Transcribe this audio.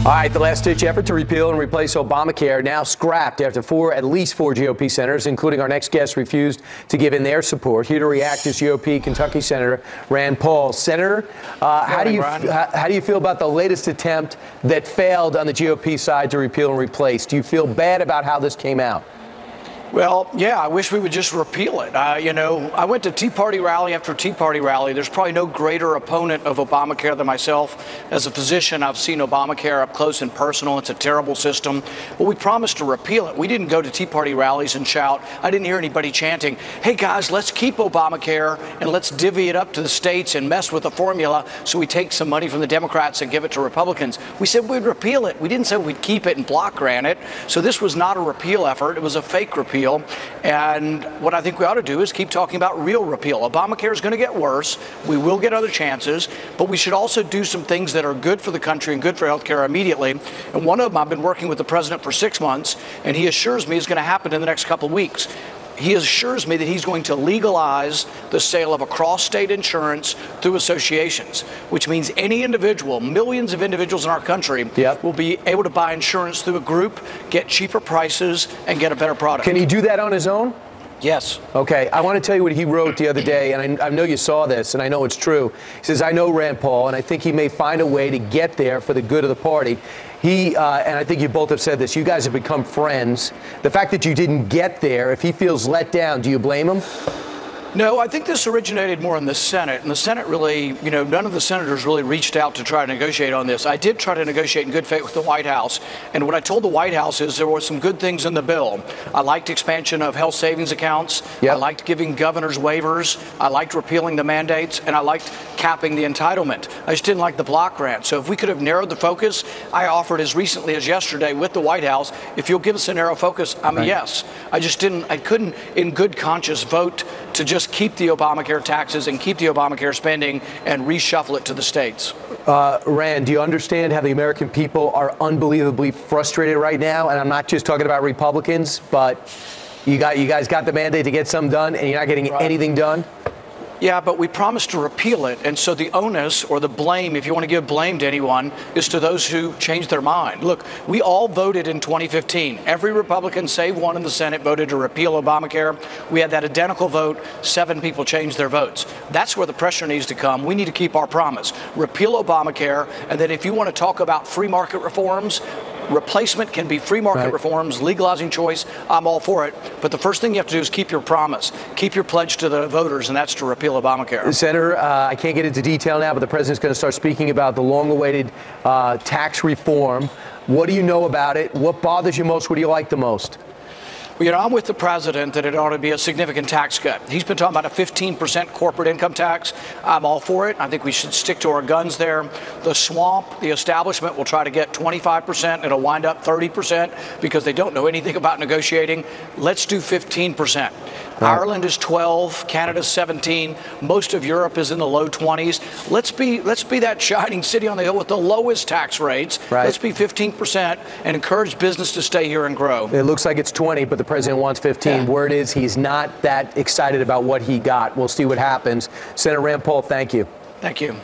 All right, the last-ditch effort to repeal and replace Obamacare now scrapped after at least four GOP senators, including our next guest, refused to give in their support. Here to react is GOP Kentucky Senator Rand Paul. Senator, how do you feel about the latest attempt that failed on the GOP side to repeal and replace? Do you feel bad about how this came out? Well, yeah, I wish we would just repeal it. I went to Tea Party rally after Tea Party rally. There's probably no greater opponent of Obamacare than myself. As a physician, I've seen Obamacare up close and personal. It's a terrible system. But we promised to repeal it. We didn't go to Tea Party rallies and shout. I didn't hear anybody chanting, hey, guys, let's keep Obamacare and let's divvy it up to the states and mess with the formula so we take some money from the Democrats and give it to Republicans. We said we'd repeal it. We didn't say we'd keep it and block grant it. So this was not a repeal effort. It was a fake repeal. And what I think we ought to do is keep talking about real repeal. Obamacare is going to get worse. We will get other chances, but we should also do some things that are good for the country and good for healthcare immediately. And one of them, I've been working with the president for 6 months, and he assures me is going to happen in the next couple of weeks. He assures me that he's going to legalize the sale of across-state insurance through associations, which means any individual, millions of individuals in our country, will be able to buy insurance through a group, get cheaper prices, and get a better product. Can he do that on his own? Yes. Okay, I want to tell you what he wrote the other day, and I know you saw this, and I know it's true. He says, I know Rand Paul, and I think he may find a way to get there for the good of the party. And I think you both have said this, you guys have become friends. The fact that you didn't get there, if he feels let down, do you blame him? No, I think this originated more in the Senate, and the Senate really, none of the senators really reached out to try to negotiate on this. I did try to negotiate in good faith with the White House, and what I told the White House is there were some good things in the bill. I liked expansion of health savings accounts. I liked giving governors waivers. I liked repealing the mandates, and I liked capping the entitlement. I just didn't like the block grant. So if we could have narrowed the focus, I offered as recently as yesterday with the White House, if you'll give us a narrow focus, I'm a yes. I couldn't in good conscience vote to just keep the Obamacare taxes and keep the Obamacare spending and reshuffle it to the states. Rand, do you understand how the American people are unbelievably frustrated right now? And I'm not just talking about Republicans, but you guys got the mandate to get something done, and you're not getting anything done? Yeah, but we promised to repeal it, and so the onus or the blame, if you want to give blame to anyone, is to those who changed their mind. Look, we all voted in 2015. Every Republican, save one in the Senate, voted to repeal Obamacare. We had that identical vote. 7 people changed their votes. That's where the pressure needs to come. We need to keep our promise. Repeal Obamacare, and then if you want to talk about free market reforms, replacement can be free market reforms, legalizing choice. I'm all for it. But the first thing you have to do is keep your promise. Keep your pledge to the voters, and that's to repeal Obamacare. Senator, I can't get into detail now, but the president's going to start speaking about the long-awaited tax reform. What do you know about it? What bothers you most? What do you like the most? Well, I'm with the president that it ought to be a significant tax cut. He's been talking about a 15% corporate income tax. I'm all for it. I think we should stick to our guns there. The swamp, the establishment will try to get 25%. It'll wind up 30% because they don't know anything about negotiating. Let's do 15%. Ireland is 12, Canada's 17, most of Europe is in the low 20s. Let's be that shining city on the hill with the lowest tax rates. Let's be 15% and encourage business to stay here and grow. It looks like it's 20, but the president wants 15. Word is he's not that excited about what he got. We'll see what happens. Senator Rand Paul, thank you. Thank you.